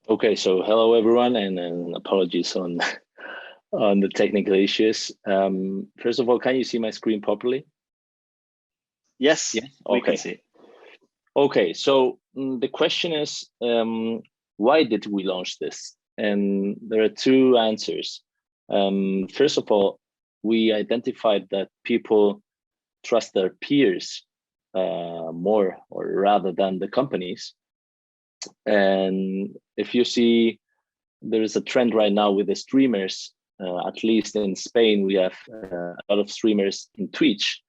Okay, so hello everyone, and apologies on on the technical issues. First of all, can you see my screen properly? Yes, Yes. we can Okay. see. Okay, so the question is, why did we launch this? And there are two answers. First of all, we identified that people trust their peers more, or rather than the companies. And if you see, there is a trend right now with the streamers. At least in Spain, we have a lot of streamers in Twitch,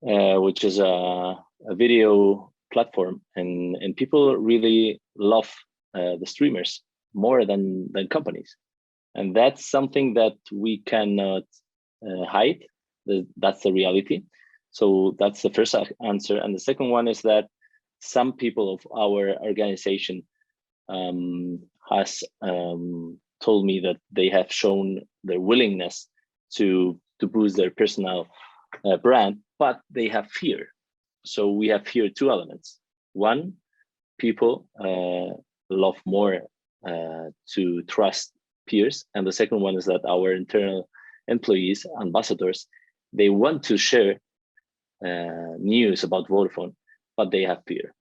which is a video platform, and people really love the streamers more than companies, and that's something that we cannot hide. That's the reality. So that's the first answer, and the second one is that some people of our organization has told me that they have shown their willingness to boost their personal brand, but they have fear. So we have here two elements. One, people love more to trust peers, and the second one is that our internal employees, ambassadors, they want to share news about Vodafone, but they have fear.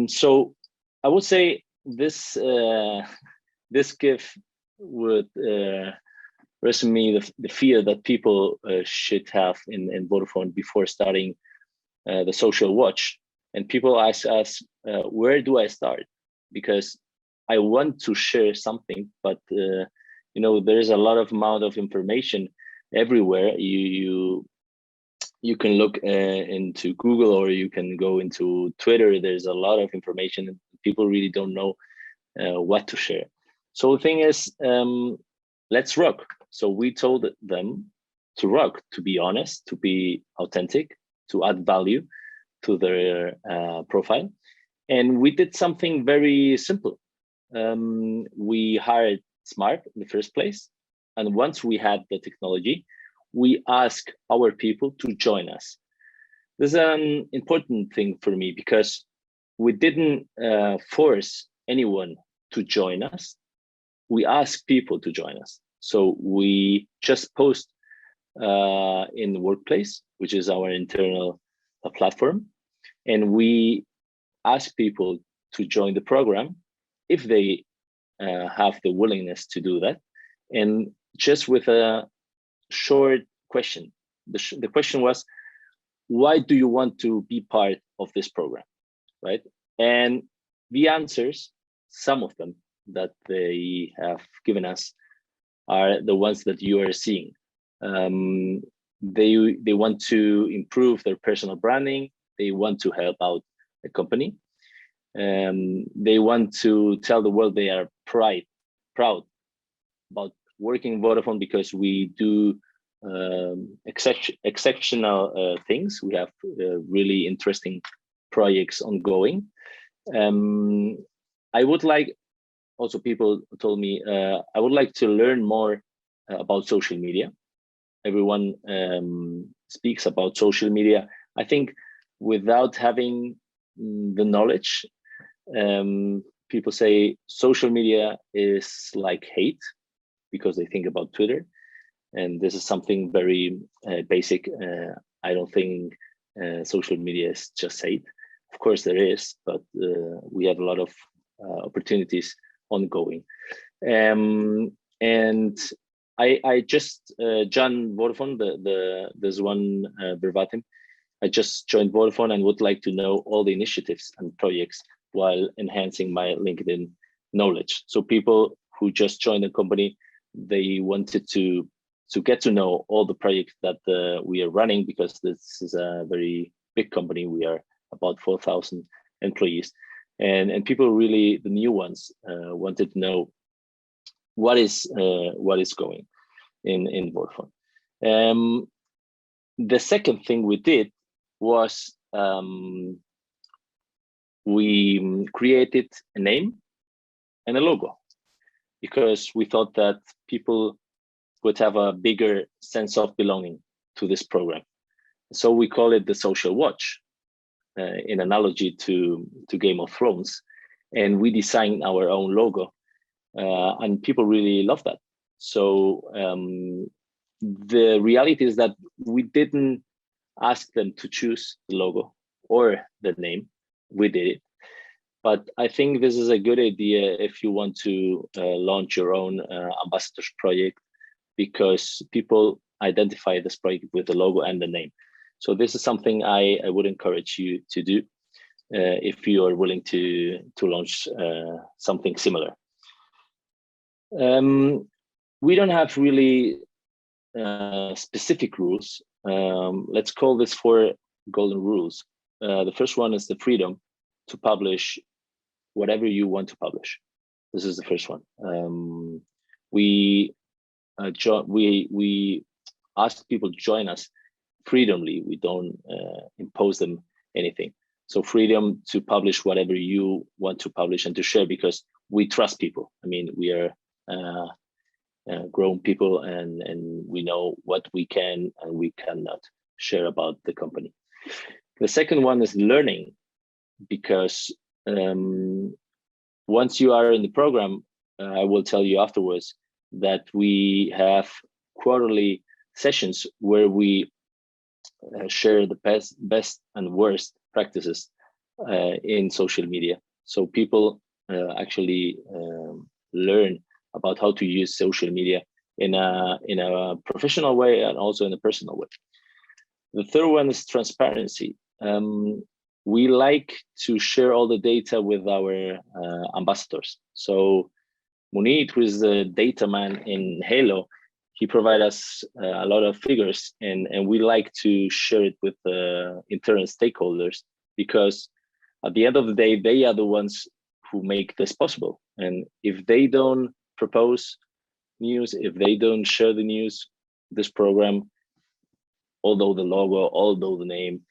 So I would say this this gift would resume the fear that people should have in Vodafone before starting the social watch. And people ask us, where do I start? Because I want to share something, but you know, there's a lot of amount of information everywhere. You can look into Google, or you can go into Twitter. There's a lot of information, and people really don't know what to share. So the thing is, let's rock. So we told them to rock, to be honest, to be authentic, to add value to their profile. And we did something very simple. We hired Smart in the first place. And once we had the technology, we asked our people to join us. This is an important thing for me, because we didn't force anyone to join us. We asked people to join us. So we just post in the Workplace, which is our internal platform, and we ask people to join the program if they have the willingness to do that, and just with a short question. The question was, why do you want to be part of this program, right? And the answers, some of them that they have given us, are the ones that you are seeing. They want to improve their personal branding. They want to help out the company. They want to tell the world they are proud about working in Vodafone, because we do exceptional things. We have really interesting projects ongoing. I would like, also people told me, I would like to learn more about social media. Everyone speaks about social media. I think without having the knowledge, people say social media is like hate, because they think about Twitter. And this is something very basic. I don't think social media is just hate. Of course there is, but we have a lot of opportunities ongoing. And I just joined Vodafone, there's one verbatim. I just joined Vodafone and would like to know all the initiatives and projects while enhancing my LinkedIn knowledge. So people who just joined the company, they wanted to get to know all the projects that we are running, because this is a very big company. We are about 4,000 employees, and people really, the new ones, wanted to know what is going in Vodafone. The second thing we did was we created a name and a logo, because we thought that people would have a bigger sense of belonging to this program. So we call it the Social Watch, in analogy to Game of Thrones. and we designed our own logo, and people really love that. So the reality is that we didn't ask them to choose the logo or the name. We did it. But I think this is a good idea if you want to launch your own ambassadors project, because people identify this project with the logo and the name. So this is something I would encourage you to do if you are willing to launch something similar. We don't have really specific rules. Let's call this 4 golden rules. The first one is the freedom to publish whatever you want to publish. This is the first one. We ask people to join us freedomly. We don't impose them anything. So freedom to publish whatever you want to publish and to share, because we trust people. I mean, we are grown people, and we know what we can and we cannot share about the company. The second one is learning, because once you are in the program, I will tell you afterwards that we have quarterly sessions where we share the best and worst practices in social media. So people actually learn about how to use social media in a professional way and also in a personal way. The third one is transparency. We like to share all the data with our ambassadors. So Munir, who is the data man in Haiilo, he provides us a lot of figures, and we like to share it with internal stakeholders, because at the end of the day, they are the ones who make this possible. And if they don't propose news, if they don't share the news, this program, although the logo, although the name,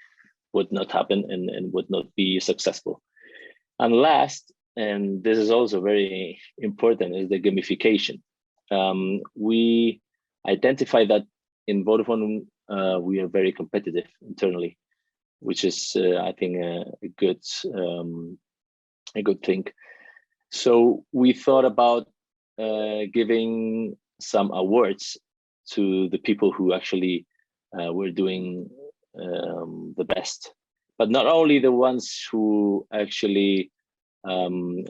would not happen and would not be successful. And last, and this is also very important, is the gamification. We identify that in Vodafone, we are very competitive internally, which is, I think, a good thing. So we thought about giving some awards to the people who actually were doing the best, but not only the ones who actually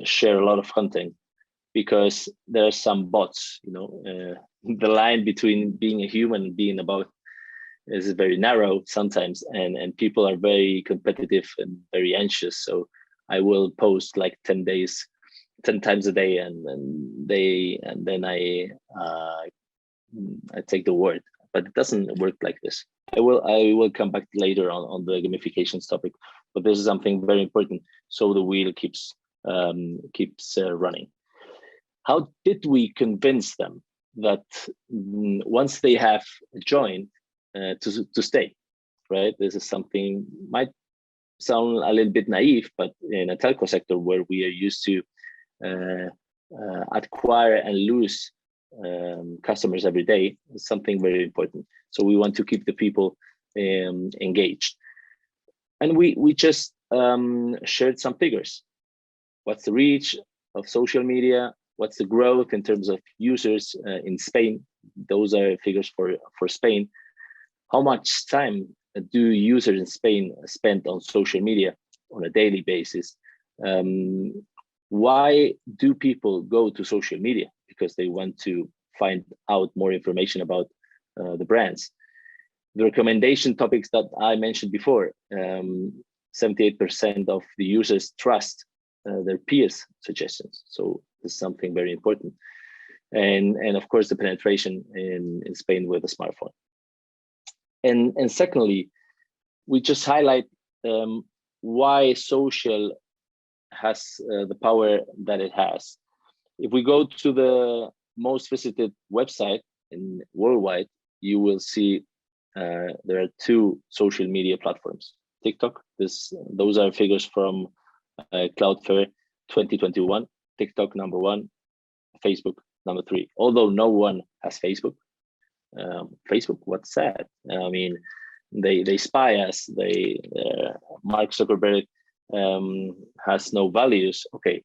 share a lot of content, because there are some bots, the line between being a human and being a bot is very narrow sometimes, and people are very competitive and very anxious. So I will post like 10 times a day, and then I take the word, but it doesn't work like this. I will come back later on the gamifications topic, but this is something very important, so the wheel keeps running. How did we convince them that once they have joined to stay, right? This is something might sound a little bit naive, but in a telco sector where we are used to acquire and lose customers every day, is something very important. So we want to keep the people engaged, and we just shared some figures. What's the reach of social media? What's the growth in terms of users in Spain? Those are figures for Spain. How much time do users in Spain spend on social media on a daily basis? Why do people go to social media? Because they want to find out more information about the brands. The recommendation topics that I mentioned before, 78% of the users trust their peers' suggestions. So this is something very important. And of course, the penetration in Spain with a smartphone. And secondly, we just highlight why social has the power that it has. If we go to the most visited website in worldwide, you will see there are 2 social media platforms. TikTok, those are figures from Cloudflare 2021. TikTok #1, Facebook #3. Although no one has Facebook. Facebook, what's that? I mean, they spy us. Mark Zuckerberg has no values. Okay,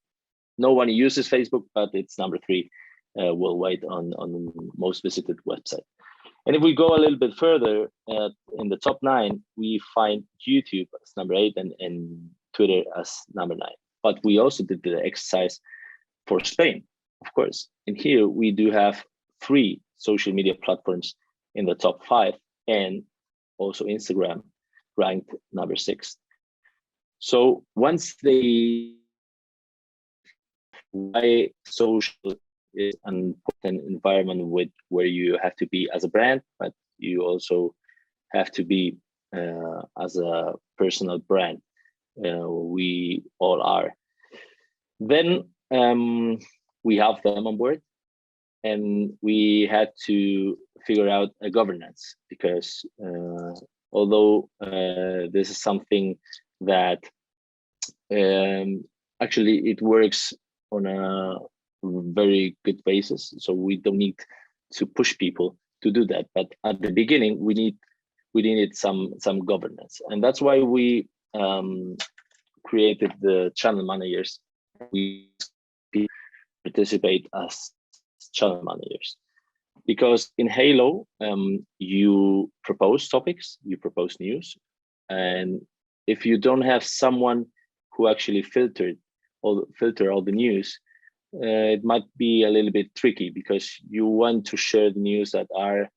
no one uses Facebook, but it's number 3 worldwide on most visited website. And if we go a little bit further, in the top 9, we find YouTube as number 8 and Twitter as number 9. But we also did the exercise for Spain, of course. And here we do have 3 social media platforms in the top 5, and also Instagram ranked number 6. So once why social is an important environment where you have to be as a brand, but you also have to be as a personal brand. We all are. Then we have them on board, and we had to figure out a governance, because although this is something that actually it works on a very good basis, so we don't need to push people to do that. But at the beginning, we needed some governance, and that's why we created the channel managers. We participate as channel managers, because in Haiilo, you propose topics, you propose news, and if you don't have someone who actually filter all the news, it might be a little bit tricky, because you want to share the news that are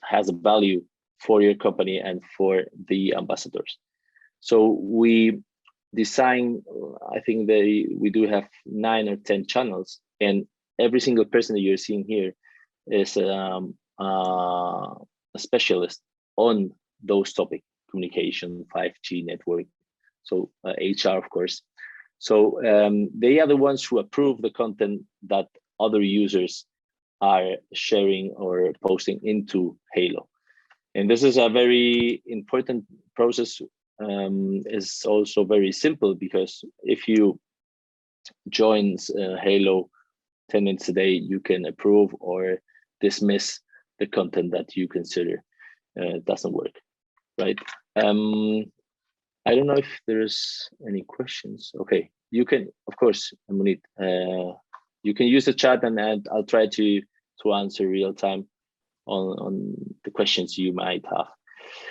has a value for your company and for the ambassadors. So we design, I think we do have 9 or 10 channels, and every single person that you're seeing here is a specialist on those topics: communication, 5G network, so HR, of course. So they are the ones who approve the content that other users are sharing or posting into Haiilo. And this is a very important process. Is also very simple, because if you join Haiilo 10 minutes a day, you can approve or dismiss the content that you consider doesn't work, right? I don't know if there's any questions. Okay, you can, of course, Monique, you can use the chat, and I'll try to answer real time on the questions you might have.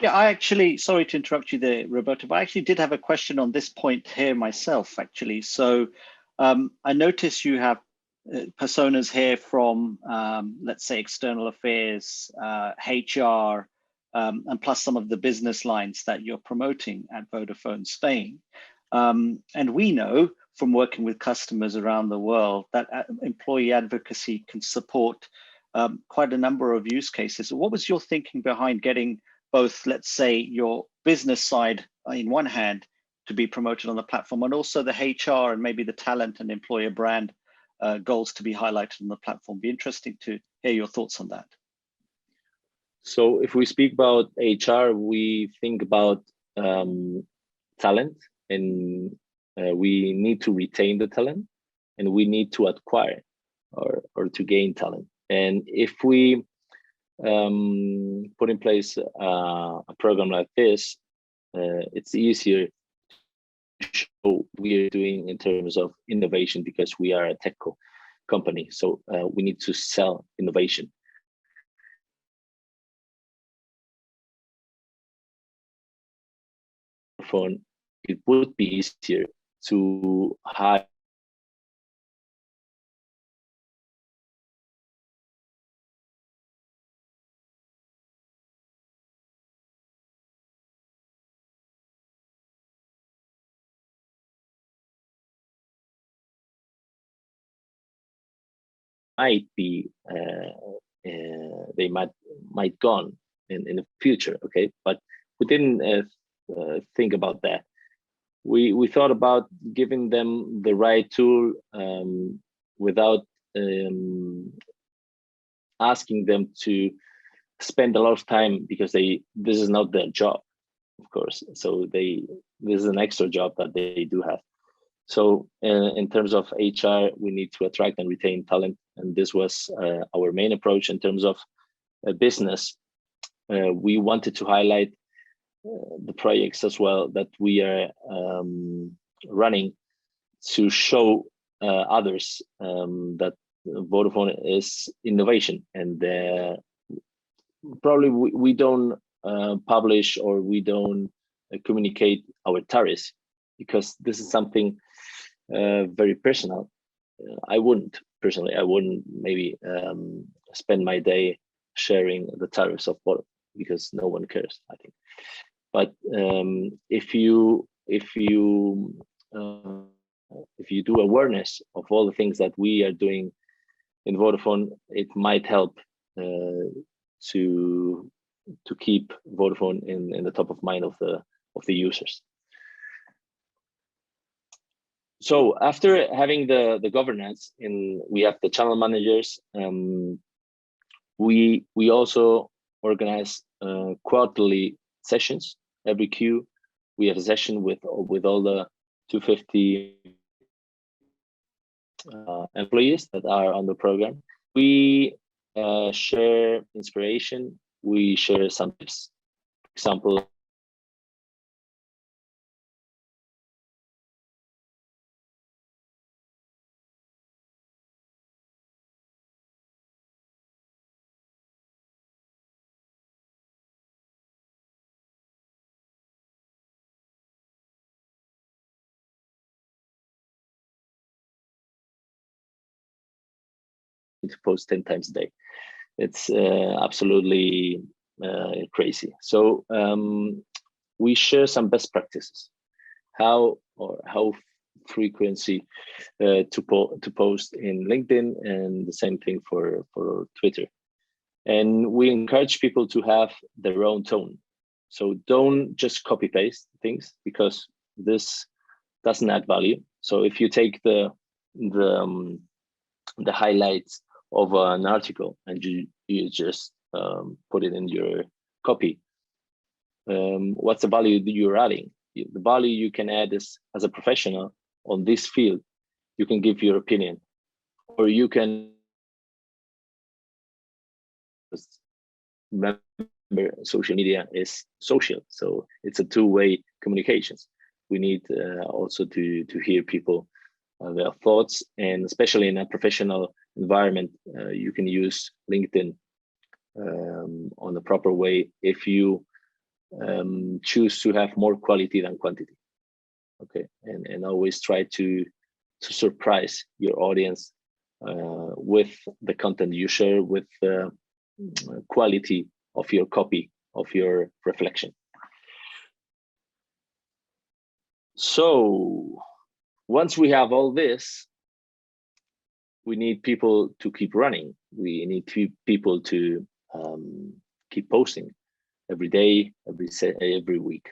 Yeah, I actually, sorry to interrupt you there, Roberto, but I actually did have a question on this point here myself, actually. So I noticed you have personas here from, let's say, external affairs, HR, and plus some of the business lines that you're promoting at Vodafone Spain. And we know from working with customers around the world that employee advocacy can support quite a number of use cases. What was your thinking behind getting both, let's say, your business side in one hand to be promoted on the platform, and also the HR and maybe the talent and employer brand goals to be highlighted on the platform? Be interesting to hear your thoughts on that. So if we speak about HR, we think about talent, and we need to retain the talent, and we need to acquire or to gain talent. And if we put in place a program like this, it's easier to show we are doing in terms of innovation, because we are a tech company. So we need to sell innovation. Phone, it would be easier to hire might be they might gone in the future. Okay, but we didn't think about that. We thought about giving them the right tool without asking them to spend a lot of time, because this is not their job, of course. So this is an extra job that they do have. So in terms of HR, we need to attract and retain talent, and this was our main approach. In terms of business, we wanted to highlight the projects as well that we are running to show others that Vodafone is innovation, and probably we don't publish or we don't communicate our tariffs because this is something very personal. I wouldn't maybe spend my day sharing the tariffs of Vodafone because no one cares, I think. But if you do awareness of all the things that we are doing in Vodafone, it might help to keep Vodafone in the top of mind of the users. So after having the governance, we have the channel managers. We also organize quarterly sessions. Every Q, we have a session with all the 250 employees that are on the program. We share inspiration. We share some tips. For example, to post 10 times a day. It's absolutely crazy. So we share some best practices, how frequency to post in LinkedIn, and the same thing for Twitter. And we encourage people to have their own tone. So don't just copy paste things because this doesn't add value. So if you take the highlights of an article and you just put it in your copy, what's the value that you're adding? The value you can add is, as a professional on this field, you can give your opinion, or you can remember social media is social, so it's a two-way communications. We need also to hear people, their thoughts, and especially in a professional environment, you can use LinkedIn on the proper way if you choose to have more quality than quantity. Okay, and always try to surprise your audience with the content you share, with the quality of your copy, of your reflection. So once we have all this, we need people to keep running. We need people to keep posting every day, every week.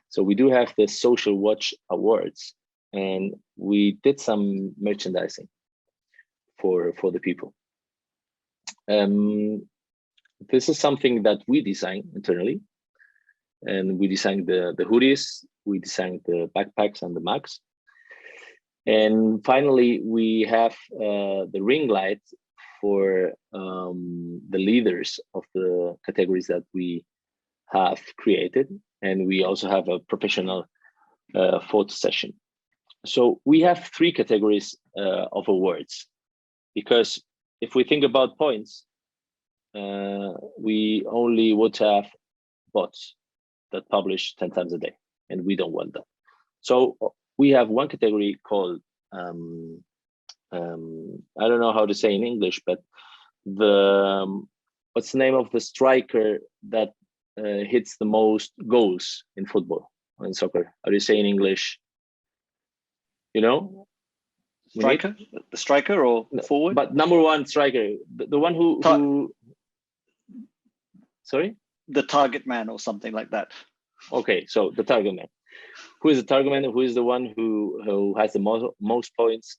So we do have the Social Watch Awards, and we did some merchandising for the people. This is something that we designed internally, and we designed the hoodies, we designed the backpacks and the mugs. And finally, we have the ring light for the leaders of the categories that we have created. And we also have a professional photo session. So we have 3 categories of awards, because if we think about points, we only would have bots that publish 10 times a day, and we don't want that. So we have one category called, I don't know how to say in English, but what's the name of the striker that hits the most goals in football, in soccer? How do you say in English? You know? Striker? The striker or forward? But number 1 striker, the one who sorry? The target man or something like that. Okay, so the target man. Who is the target man? Who is the one who has the most points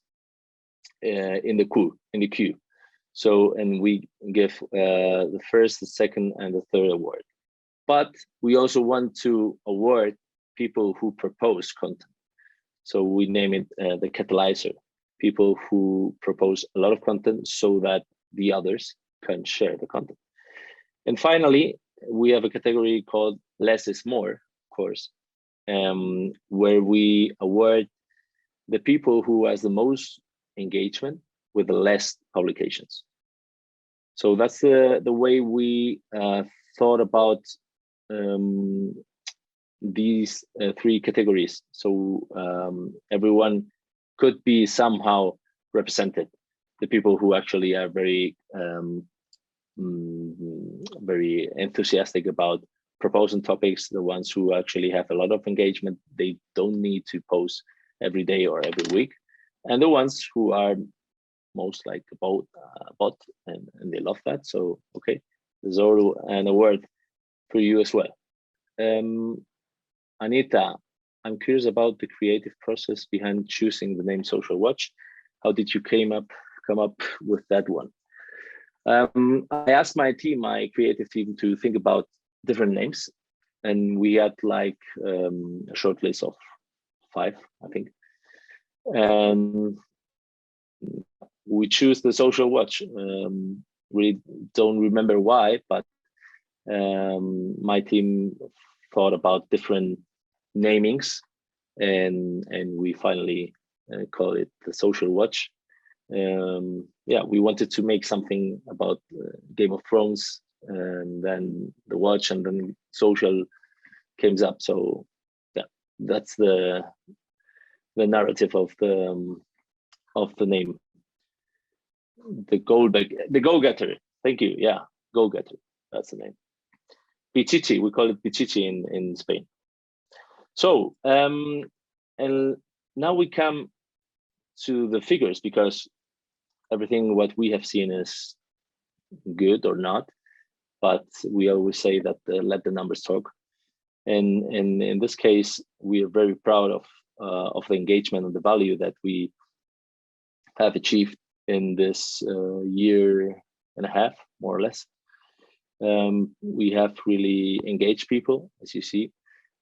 in the queue? So, and we give the first, the second, and the third award. But we also want to award people who propose content. So we name it the catalyzer. People who propose a lot of content so that the others can share the content. And finally, we have a category called Less is More, of course, where we award the people who has the most engagement with the less publications. So that's the way we thought about these three categories. So everyone could be somehow represented. The people who actually are very very enthusiastic about proposing topics, the ones who actually have a lot of engagement, they don't need to post every day or every week, and the ones who are most like a bot and they love that. So okay, there's all an award for you as well. Anita, I'm curious about the creative process behind choosing the name Social Watch. How did you come up with that one? I asked my team, my creative team, to think about different names, and we had like a short list of 5, I think, and we choose the Social Watch. We don't remember why, but my team thought about different namings, and we finally call it the Social Watch. Yeah, we wanted to make something about Game of Thrones, and then the watch, and then social came up. So yeah, that's the narrative of the name. The goal-getter. Thank you. Yeah, goal-getter. That's the name. Pichichi. We call it Pichichi in Spain. So and now we come to the figures, because everything what we have seen is good or not, but we always say that let the numbers talk. And in this case, we are very proud of the engagement and the value that we have achieved in this year and a half, more or less. We have really engaged people, as you see,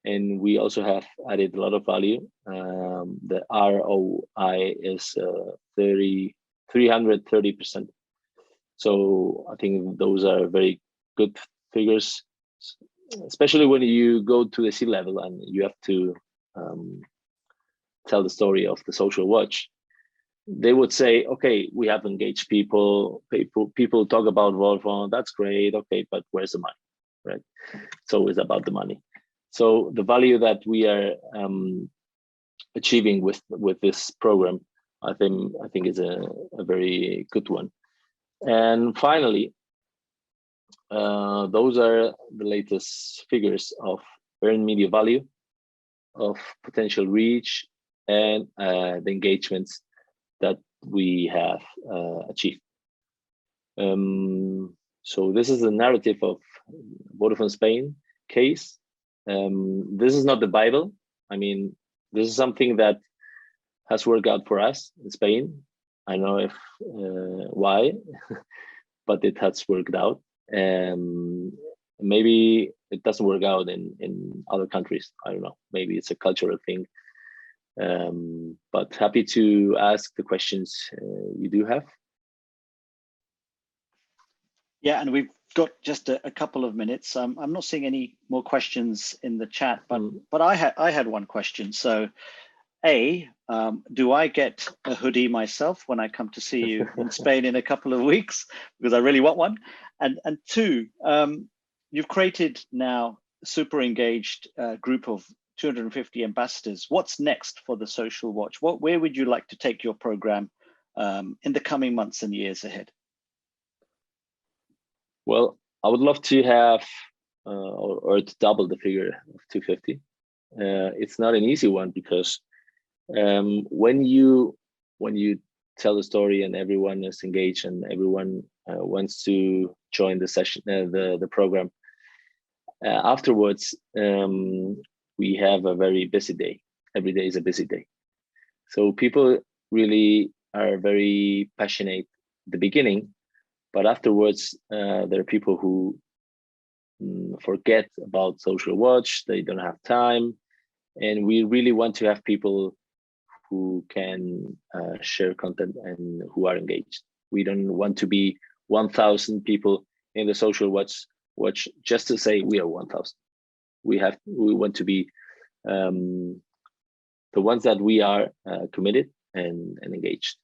and we also have added a lot of value. The ROI is 330%. So I think those are very good figures, especially when you go to the C-level and you have to tell the story of the Social Watch. They would say, okay, we have engaged people talk about Vodafone, that's great, okay, but where's the money, right? It's always about the money. So the value that we are achieving with this program, I think is a very good one. And finally, those are the latest figures of earned media value, of potential reach, and the engagements that we have achieved. So this is the narrative of Vodafone Spain case. This is not the Bible. I mean, this is something that has worked out for us in Spain. I know if why, but it has worked out. Maybe it doesn't work out in other countries. I don't know. Maybe it's a cultural thing. But happy to ask the questions you do have. Yeah, and we've got just a couple of minutes. I'm not seeing any more questions in the chat, but I had one question. So, do I get a hoodie myself when I come to see you in Spain in a couple of weeks? Because I really want one. And 2, you've created now a super engaged group of 250 ambassadors. What's next for the Social Watch? Where would you like to take your program in the coming months and years ahead? Well, I would love to have or to double the figure of 250. It's not an easy one, because when you tell the story and everyone is engaged and everyone wants to join the session, the program, afterwards we have a very busy day. Every day is a busy day. So people really are very passionate at the beginning, but afterwards there are people who forget about Social Watch. They don't have time, and we really want to have people who can share content and who are engaged. We don't want to be 1,000 people in the Social Watch just to say we are 1,000. We want to be the ones that we are committed and engaged.